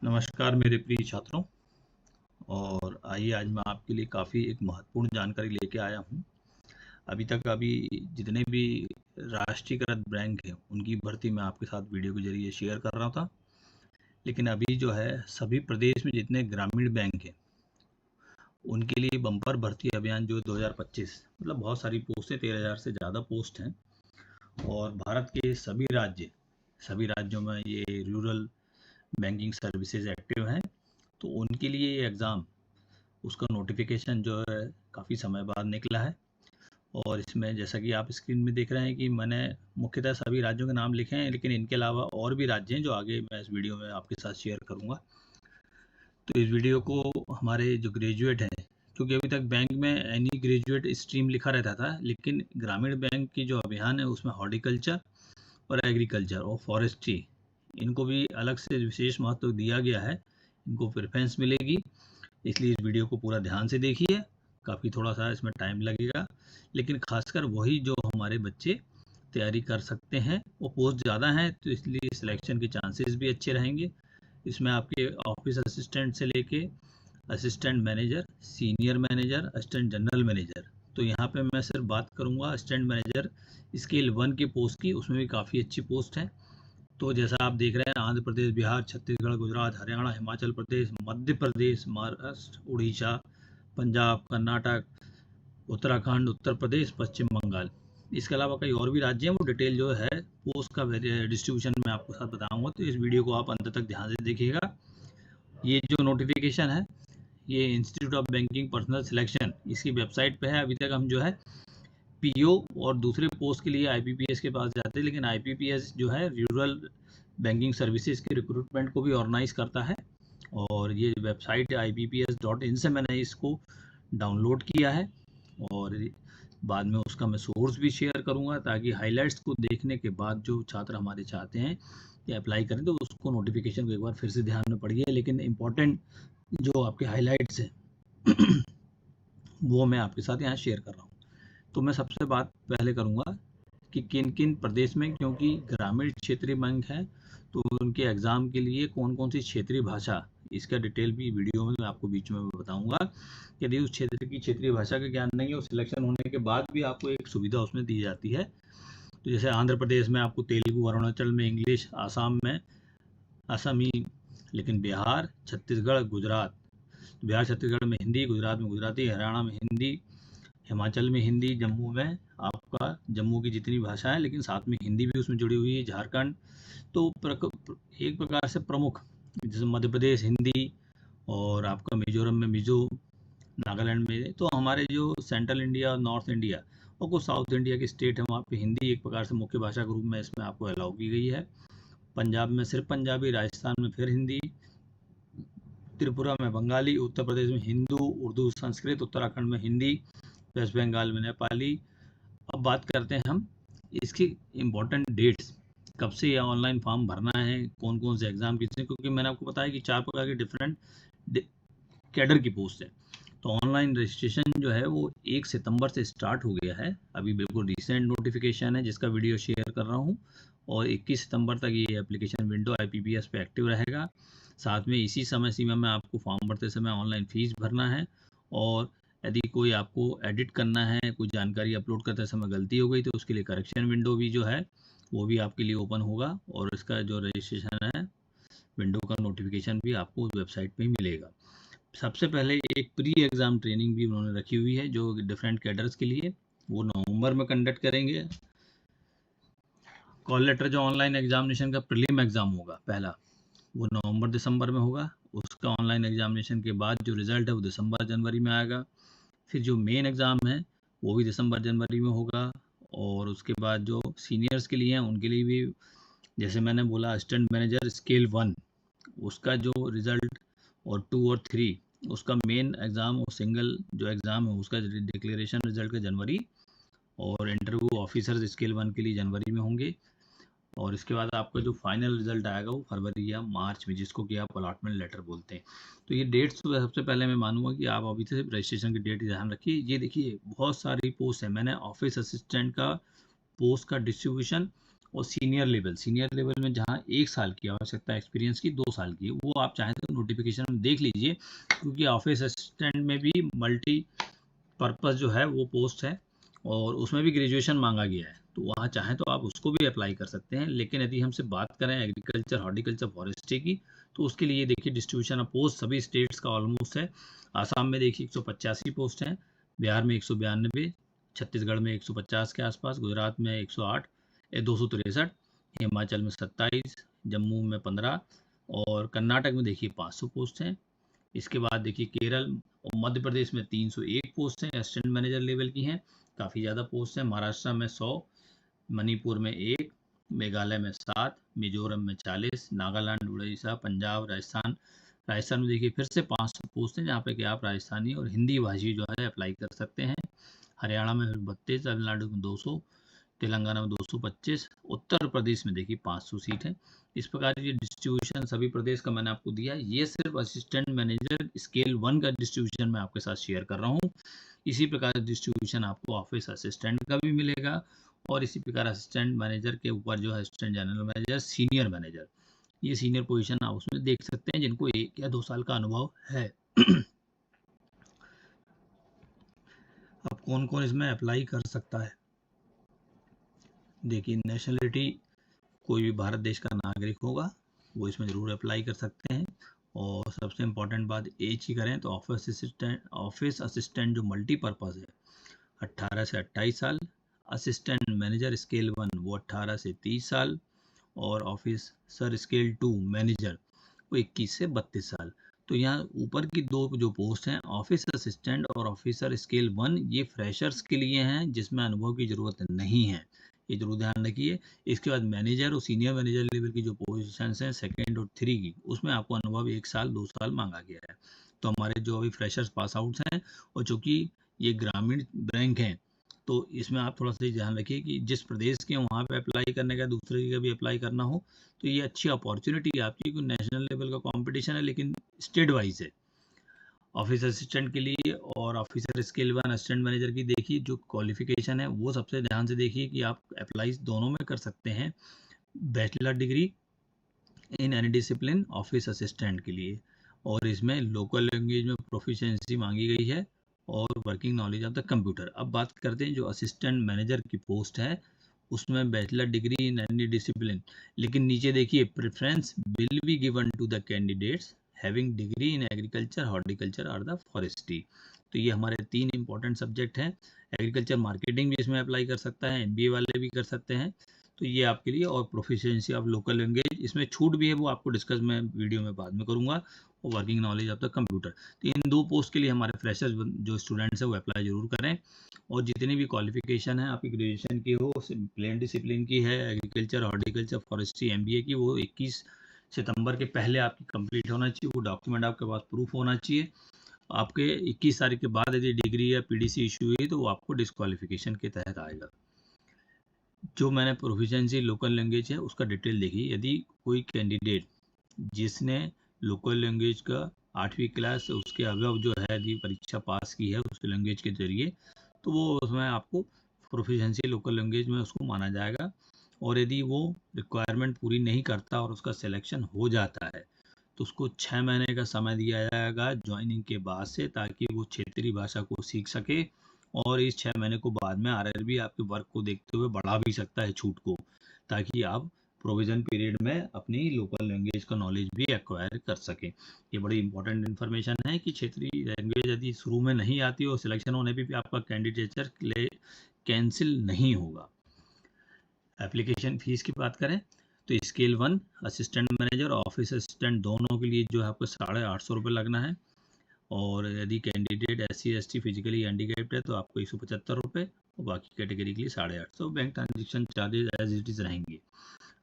नमस्कार मेरे प्रिय छात्रों। और आइए आज मैं आपके लिए काफ़ी एक महत्वपूर्ण जानकारी लेके आया हूँ। अभी जितने भी राष्ट्रीयकृत बैंक हैं उनकी भर्ती मैं आपके साथ वीडियो के जरिए शेयर कर रहा था, लेकिन अभी जो है सभी प्रदेश में जितने ग्रामीण बैंक हैं उनके लिए बम्पर भर्ती अभियान जो 2025 मतलब बहुत सारी पोस्टें 13,000 से ज़्यादा पोस्ट हैं और भारत के सभी राज्यों में ये रूरल बैंकिंग सर्विसेज एक्टिव हैं। तो उनके लिए ये एग्ज़ाम उसका नोटिफिकेशन जो है काफ़ी समय बाद निकला है। और इसमें जैसा कि आप स्क्रीन में देख रहे हैं कि मैंने मुख्यतः सभी राज्यों के नाम लिखे हैं, लेकिन इनके अलावा और भी राज्य हैं जो आगे मैं इस वीडियो में आपके साथ शेयर करूंगा। तो इस वीडियो को हमारे जो ग्रेजुएट हैं, क्योंकि अभी तक बैंक में एनी ग्रेजुएट स्ट्रीम लिखा रहता था, लेकिन ग्रामीण बैंक की जो अभियान है उसमें हॉर्टिकल्चर और एग्रीकल्चर और फॉरेस्ट्री इनको भी अलग से विशेष महत्व दिया गया है, इनको प्रेफरेंस मिलेगी। इसलिए इस वीडियो को पूरा ध्यान से देखिए। काफ़ी थोड़ा सा इसमें टाइम लगेगा, लेकिन खासकर वही जो हमारे बच्चे तैयारी कर सकते हैं, वो पोस्ट ज़्यादा हैं तो इसलिए सिलेक्शन के चांसेस भी अच्छे रहेंगे। इसमें आपके ऑफिस असिस्टेंट से लेके assistant manager, senior manager, assistant general manager, तो यहाँ पे मैं सिर्फ बात करूँगा असिस्टेंट मैनेजर स्केल 1 की पोस्ट की, उसमें भी काफ़ी अच्छी पोस्ट है। तो जैसा आप देख रहे हैं, आंध्र प्रदेश, बिहार, छत्तीसगढ़, गुजरात, हरियाणा, हिमाचल प्रदेश, मध्य प्रदेश, महाराष्ट्र, उड़ीसा, पंजाब, कर्नाटक, उत्तराखंड, उत्तर प्रदेश, पश्चिम बंगाल। इसके अलावा कई और भी राज्य हैं, वो डिटेल जो है पोस्ट का डिस्ट्रीब्यूशन मैं आपको साथ बताऊंगा। तो इस वीडियो को आप अंत तक ध्यान से देखिएगा। ये जो नोटिफिकेशन है ये institute of banking personal selection इसकी वेबसाइट पे है। अभी तक हम जो है पीओ और दूसरे पोस्ट के लिए आईपीपीएस के पास जाते हैं, लेकिन आईपीपीएस जो है रूरल बैंकिंग सर्विसेज के रिक्रूटमेंट को भी ऑर्गेनाइज करता है। और ये वेबसाइट IPPS.in से मैंने इसको डाउनलोड किया है और बाद में उसका मैं सोर्स भी शेयर करूंगा, ताकि हाइलाइट्स को देखने के बाद जो छात्र हमारे चाहते हैं कि अप्लाई करें तो उसको नोटिफिकेशन को एक बार फिर से ध्यान में पड़िए। लेकिन इम्पोर्टेंट जो आपके हाइलाइट्स हैं वो मैं आपके साथ यहाँ शेयर कर रहा हूँ। तो मैं सबसे बात पहले करूँगा कि किन किन प्रदेश में, क्योंकि ग्रामीण क्षेत्रीय बैंक है तो उनके एग्ज़ाम के लिए कौन कौन सी क्षेत्रीय भाषा, इसका डिटेल भी वीडियो में मैं आपको बीच में बताऊंगा। यदि उस क्षेत्र की क्षेत्रीय भाषा का ज्ञान नहीं है, सिलेक्शन होने के बाद भी आपको एक सुविधा उसमें दी जाती है। तो जैसे आंध्र प्रदेश में आपको तेलुगु, अरुणाचल में इंग्लिश, आसाम में असमी, लेकिन बिहार, छत्तीसगढ़, गुजरात, बिहार छत्तीसगढ़ में हिंदी, गुजरात में गुजराती, हरियाणा में हिंदी, हिमाचल में हिंदी, जम्मू में आपका जम्मू की जितनी भाषा है लेकिन साथ में हिंदी भी उसमें जुड़ी हुई है, झारखंड। तो एक प्रकार से प्रमुख, जैसे मध्य प्रदेश हिंदी, और आपका मिजोरम में मिजो, नागालैंड में। तो हमारे जो सेंट्रल इंडिया और नॉर्थ इंडिया और कुछ साउथ इंडिया के स्टेट है वहाँ पे हिंदी एक प्रकार से मुख्य भाषा के रूप में इसमें आपको अलाउ की गई है। पंजाब में सिर्फ पंजाबी, राजस्थान में फिर हिंदी, त्रिपुरा में बंगाली, उत्तर प्रदेश में हिंदू, उर्दू, संस्कृत, उत्तराखंड में हिंदी, वेस्ट बंगाल में नेपाली। अब बात करते हैं हम इसकी इम्पोर्टेंट डेट्स, कब से यह ऑनलाइन फॉर्म भरना है, कौन कौन से एग्जाम कितने, क्योंकि मैंने आपको बताया कि 4 प्रकार के डिफरेंट कैडर की पोस्ट है। तो ऑनलाइन रजिस्ट्रेशन जो है वो 1 सितंबर से स्टार्ट हो गया है, अभी बिल्कुल रिसेंट नोटिफिकेशन है जिसका वीडियो शेयर कर रहा हूँ। और 21 सितंबर तक ये एप्लीकेशन विंडो IPPS पे एक्टिव रहेगा। साथ में इसी समय सीमा में आपको फॉर्म भरते समय ऑनलाइन फीस भरना है, और यदि कोई आपको एडिट करना है, कोई जानकारी अपलोड करते समय गलती हो गई तो उसके लिए करेक्शन विंडो भी जो है वो भी आपके लिए ओपन होगा, और इसका जो रजिस्ट्रेशन है विंडो का नोटिफिकेशन भी आपको उस वेबसाइट पे ही मिलेगा। सबसे पहले एक प्री एग्ज़ाम ट्रेनिंग भी उन्होंने रखी हुई है जो डिफरेंट कैडर्स के लिए, वो नवंबर में कंडक्ट करेंगे। कॉल लेटर जो ऑनलाइन एग्जामिनेशन का प्रीलिम एग्ज़ाम होगा पहला, वो नवंबर दिसंबर में होगा। उसका ऑनलाइन एग्जामिनेशन के बाद जो रिज़ल्ट है वो दिसंबर जनवरी में आएगा। फिर जो मेन एग्ज़ाम है वो भी दिसंबर जनवरी में होगा। और उसके बाद जो सीनियर्स के लिए हैं उनके लिए भी, जैसे मैंने बोला असिस्टेंट मैनेजर स्केल 1, उसका जो रिज़ल्ट, और 2 और 3 उसका मेन एग्ज़ाम और सिंगल जो एग्ज़ाम है उसका डिक्लेरेशन रिजल्ट का जनवरी, और इंटरव्यू ऑफिसर्स स्केल 1 के लिए जनवरी में होंगे। और इसके बाद आपका जो फाइनल रिजल्ट आएगा वो फरवरी या मार्च में, जिसको कि आप अलॉटमेंट लेटर बोलते हैं। तो ये डेट्स सबसे पहले मैं मानूंगा कि आप अभी से रजिस्ट्रेशन की डेट ध्यान रखिए। ये देखिए बहुत सारी पोस्ट है, मैंने ऑफिस असिस्टेंट का पोस्ट का डिस्ट्रीब्यूशन और सीनियर लेवल में जहाँ 1 साल की आवश्यकता एक्सपीरियंस की 2 साल की, वो आप चाहें तो नोटिफिकेशन में देख लीजिए, क्योंकि ऑफिस असिस्टेंट में भी मल्टी पर्पस जो है वो पोस्ट है और उसमें भी ग्रेजुएशन मांगा गया है, तो वहाँ चाहें तो आप उसको भी अप्लाई कर सकते हैं। लेकिन यदि हमसे बात करें एग्रीकल्चर, हॉर्टिकल्चर, फॉरेस्ट्री की, तो उसके लिए देखिए डिस्ट्रीब्यूशन ऑफ पोस्ट सभी स्टेट्स का ऑलमोस्ट है। आसाम में देखिए 185 पोस्ट हैं, बिहार में 192, छत्तीसगढ़ में 150 के आसपास, गुजरात में 108, 263, हिमाचल में 27, जम्मू में 15 और कर्नाटक में देखिए 500 पोस्ट हैं। इसके बाद देखिए केरल और मध्य प्रदेश में 301 पोस्ट हैं, असिस्टेंट मैनेजर लेवल की हैं, काफ़ी ज़्यादा पोस्ट हैं। महाराष्ट्र में 100, मणिपुर में 1, मेघालय में 7, मिजोरम में 40, नागालैंड, उड़ीसा, पंजाब, राजस्थान में देखिए फिर से 500 पोस्ट हैं, जहाँ पे कि आप राजस्थानी और हिंदी भाषी जो है अप्लाई कर सकते हैं। हरियाणा में 32, तमिलनाडु में 200, तेलंगाना में 225, उत्तर प्रदेश में देखिए 500 सीट है। इस प्रकार ये डिस्ट्रीब्यूशन सभी प्रदेश का मैंने आपको दिया है। ये सिर्फ असिस्टेंट मैनेजर स्केल 1 का डिस्ट्रीब्यूशन मैं आपके साथ शेयर कर रहा हूँ। इसी प्रकार डिस्ट्रीब्यूशन आपको ऑफिस असिस्टेंट का भी मिलेगा और इसी प्रकार असिस्टेंट मैनेजर के ऊपर जो है assistant general manager, senior manager, ये सीनियर पोजीशन आप उसमें देख सकते हैं जिनको 1 या 2 साल का अनुभव है। अब कौन कौन इसमें अप्लाई कर सकता है? देखिए नेशनलिटी, कोई भी भारत देश का नागरिक होगा वो इसमें ज़रूर अप्लाई कर सकते हैं। और सबसे इम्पॉर्टेंट बात एज की करें तो ऑफिस असिस्टेंट जो मल्टीपर्पज़ है 18 से 28 साल, असिस्टेंट मैनेजर स्केल 1 वो 18 से 30 साल और ऑफिसर स्केल 2 मैनेजर वो 21 से 32 साल। तो यहाँ ऊपर की 2 जो पोस्ट हैं ऑफिस असिस्टेंट और ऑफिसर स्केल 1, ये फ्रेशर्स के लिए हैं जिसमें अनुभव की ज़रूरत नहीं है, ये जरूर ध्यान रखिए। इसके बाद मैनेजर और सीनियर मैनेजर लेवल की जो पोजीशन हैं 2 और 3 की, उसमें आपको अनुभव 1 साल 2 साल मांगा गया है। तो हमारे जो अभी फ्रेशर्स पास आउट्स हैं और चूँकि ये ग्रामीण बैंक हैं, तो इसमें आप थोड़ा सा ध्यान रखिए कि जिस प्रदेश के वहाँ पे अप्लाई करने का दूसरे जगह भी अप्लाई करना हो, तो ये अच्छी अपॉर्चुनिटी है आपकी, क्योंकि नेशनल लेवल का कंपटीशन है लेकिन स्टेट वाइज है। ऑफिस असिस्टेंट के लिए और ऑफिसर स्केल 1 असिस्टेंट मैनेजर की देखिए जो क्वालिफिकेशन है वो सबसे ध्यान से देखिए कि आप अप्लाई दोनों में कर सकते हैं। Bachelor degree in any discipline office assistant के लिए, और इसमें लोकल लैंग्वेज में प्रोफिशिएंसी मांगी गई है और working knowledge of the computer. अब बात करते हैं जो असिस्टेंट मैनेजर की पोस्ट है उसमें bachelor degree in any discipline, लेकिन नीचे देखिए preference will be given to the candidates having degree in agriculture, horticulture और द फॉरेस्ट्री। तो ये हमारे 3 इंपॉर्टेंट सब्जेक्ट हैं। एग्रीकल्चर मार्केटिंग भी इसमें अप्लाई कर सकता है, MBA वाले भी कर सकते हैं, तो ये आपके लिए। और प्रोफिशिएंसी ऑफ लोकल लैंग्वेज, इसमें छूट भी है वो आपको डिस्कस मैं वीडियो में बाद में करूँगा, और working knowledge of the computer. तो इन 2 पोस्ट के लिए हमारे फ्रेशर्स जो स्टूडेंट्स हैं वो अप्लाई जरूर करें। और जितनी भी क्वालिफिकेशन है आपकी ग्रेजुएशन की हो, प्लेन डिसिप्लिन की है, एग्रीकल्चर, हॉर्टिकल्चर, फॉरेस्ट्री, MBA की, वो 21 सितंबर के पहले आपकी कंप्लीट होना चाहिए। वो डॉक्यूमेंट आपके पास प्रूफ होना चाहिए। आपके 21 तारीख के बाद यदि डिग्री या PDC इशू हुई तो वो आपको डिस्क्वालिफिकेशन के तहत आएगा। जो मैंने प्रोफिशिएंसी लोकल लैंग्वेज है उसका डिटेल देखिए। यदि कोई कैंडिडेट जिसने लोकल लैंग्वेज का 8वीं क्लास उसके अगव जो है यदि परीक्षा पास की है उस लैंग्वेज के जरिए, तो वो उसमें आपको प्रोफिशिएंसी लोकल लैंग्वेज में उसको माना जाएगा। और यदि वो रिक्वायरमेंट पूरी नहीं करता और उसका सिलेक्शन हो जाता है तो उसको 6 महीने का समय दिया जाएगा ज्वाइनिंग के बाद से, ताकि वो क्षेत्रीय भाषा को सीख सके। और इस 6 महीने को बाद में RRB आपके वर्क को देखते हुए बढ़ा भी सकता है छूट को, ताकि आप प्रोविजन पीरियड में अपनी लोकल लैंग्वेज का नॉलेज भी एक्वायर कर सकें। ये बड़ी इंपॉर्टेंट इन्फॉर्मेशन है कि क्षेत्रीय लैंग्वेज यदि शुरू में नहीं आती और सिलेक्शन होने पर भी आपका कैंडिडेचर कैंसिल नहीं होगा। एप्लीकेशन फीस की बात करें तो स्केल 1 असिस्टेंट मैनेजर और ऑफिस असिस्टेंट दोनों के लिए जो है आपको 850 रुपये लगना है। और यदि candidate SC ST physically handicapped है तो आपको 175 रुपये, और बाकी कैटेगरी के लिए 850। Bank transaction charges as it is रहेंगे।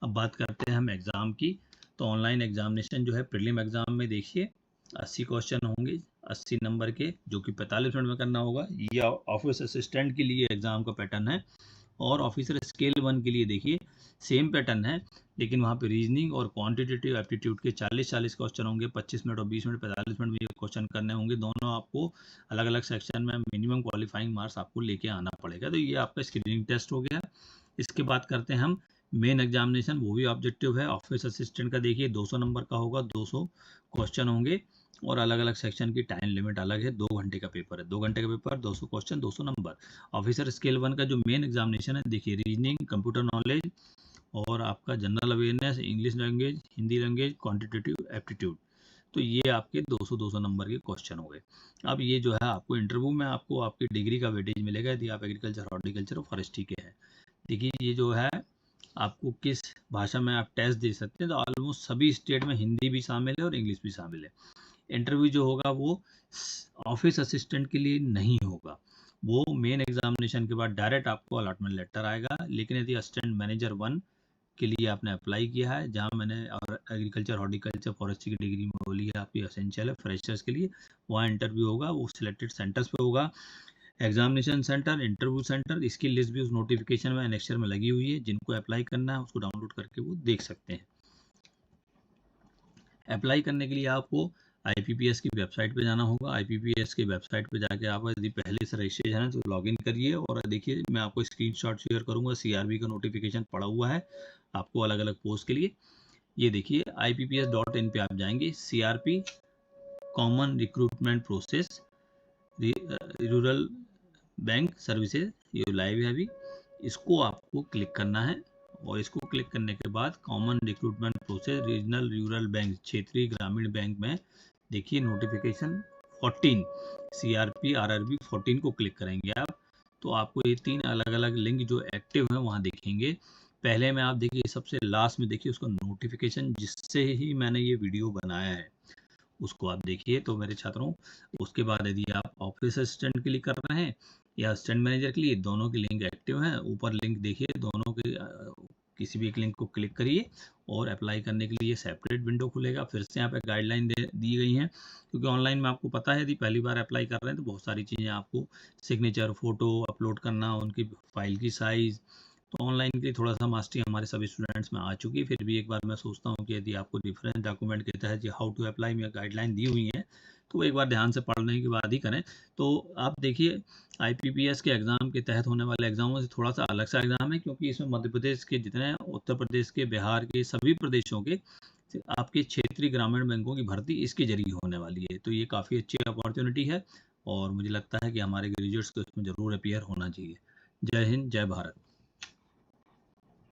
अब बात करते हैं हम एग्ज़ाम की। तो ऑनलाइन एग्जामिनेशन जो है प्रीलिम एग्ज़ाम में देखिए 80 क्वेश्चन होंगे 80 नंबर के, जो कि 45 मिनट में करना होगा। ये ऑफिस असिस्टेंट के लिए एग्ज़ाम का पैटर्न है। और ऑफिसर स्केल 1 के लिए देखिए सेम पैटर्न है, लेकिन वहाँ पे रीजनिंग और क्वांटिटेटिव एप्टीट्यूड के 40-40 क्वेश्चन होंगे। 25 मिनट और 20 मिनट 45 मिनट में ये क्वेश्चन करने होंगे। दोनों आपको अलग अलग सेक्शन में मिनिमम क्वालिफाइंग मार्क्स आपको लेके आना पड़ेगा। तो ये आपका स्क्रीनिंग टेस्ट हो गया। इसके बाद करते हैं हम मेन एग्जामिनेशन वो भी ऑब्जेक्टिव है। ऑफिस असिस्टेंट का देखिए 200 नंबर का होगा, 200 क्वेश्चन होंगे और अलग अलग सेक्शन की टाइम लिमिट अलग है। 2 घंटे का पेपर है, 2 घंटे का paper, 200 question, 200 number. Officer scale 1 का जो मेन एग्जामिनेशन है देखिए, रीजनिंग, कंप्यूटर नॉलेज और आपका general awareness, English language, Hindi language, quantitative aptitude. तो ये आपके 200-200 नंबर के क्वेश्चन हो गए। अब ये जो है आपको इंटरव्यू में आपको आपकी डिग्री का वेटेज मिलेगा यदि आप एग्रीकल्चर, हॉर्टिकल्चर और फॉरेस्ट्री के हैं। देखिए ये जो है आपको किस भाषा में आप टेस्ट दे सकते हैं, तो ऑलमोस्ट सभी स्टेट में हिंदी भी शामिल है और इंग्लिश भी शामिल है। इंटरव्यू जो होगा वो ऑफिस असिस्टेंट के लिए नहीं होगा, वो मेन एग्जामिनेशन के बाद डायरेक्ट आपको अलॉटमेंट लेटर आएगा। लेकिन यदि असिस्टेंट मैनेजर 1 के लिए आपने अप्लाई किया है, जहां मैंने और एग्रीकल्चर, हॉर्टिकल्चर, फॉरेस्ट्री की डिग्री में बोली है आपकी एसेंशियल है फ्रेशर्स के लिए, वहाँ इंटरव्यू होगा, वो सिलेक्टेड सेंटर्स पे होगा। एग्जामिनेशन सेंटर, इंटरव्यू सेंटर, इसकी लिस्ट भी उस नोटिफिकेशन में एनेक्चर में लगी हुई है। जिनको अप्लाई करना है उसको डाउनलोड करके वो देख सकते हैं। अप्लाई करने के लिए आपको IPPS की वेबसाइट पे जाना होगा। IPPS की वेबसाइट पे जाके आप यदि पहले से रजिस्ट्रेशन है तो लॉगिन करिए। और देखिए मैं आपको स्क्रीनशॉट शेयर करूंगा, CRB का नोटिफिकेशन पड़ा हुआ है आपको अलग अलग पोस्ट के लिए। ये देखिए IPPS.in पे आप जाएंगे, CRP common recruitment process rural bank services, ये लाइव है अभी। इसको आपको क्लिक करना है और इसको क्लिक करने के बाद common recruitment process regional rural bank, क्षेत्रीय ग्रामीण बैंक में देखिए नोटिफिकेशन 14 CRP RRB 14 को क्लिक करेंगे आप, तो आपको ये 3 अलग अलग लिंक जो एक्टिव हैं वहाँ दिखेंगे। पहले में आप देखिए सबसे लास्ट में देखिए उसका नोटिफिकेशन, जिससे ही मैंने ये वीडियो बनाया है उसको आप देखिए। तो मेरे छात्रों, उसके बाद यदि आप ऑफिस असिस्टेंट के लिए कर रहे हैं या असिस्टेंट मैनेजर के लिए, दोनों की लिंक एक्टिव है। ऊपर लिंक देखिए, दोनों के किसी भी एक लिंक को क्लिक करिए और अप्लाई करने के लिए सेपरेट विंडो खुलेगा। फिर से यहाँ पे गाइडलाइन दी गई हैं, क्योंकि ऑनलाइन में आपको पता है यदि पहली बार अप्लाई कर रहे हैं तो बहुत सारी चीज़ें आपको सिग्नेचर, फोटो अपलोड करना, उनकी फाइल की साइज़, तो ऑनलाइन के लिए थोड़ा सा मास्टरी हमारे सभी स्टूडेंट्स में आ चुकी है। फिर भी एक बार मैं सोचता हूँ कि यदि आपको डिफरेंस डॉक्यूमेंट के तहत हाउ टू अप्लाई में गाइडलाइन दी हुई है तो वो एक बार ध्यान से पढ़ने के बाद ही करें। तो आप देखिए IPPS के एग्ज़ाम के तहत होने वाले एग्जामों से थोड़ा सा अलग सा एग्ज़ाम है, क्योंकि इसमें मध्य प्रदेश के जितने, उत्तर प्रदेश के, बिहार के, सभी प्रदेशों के आपके क्षेत्रीय ग्रामीण बैंकों की भर्ती इसके जरिए होने वाली है। तो ये काफ़ी अच्छी अपॉर्चुनिटी है और मुझे लगता है कि हमारे ग्रेजुएट्स को इसमें ज़रूर अपियर होना चाहिए। जय हिंद, जय भारत।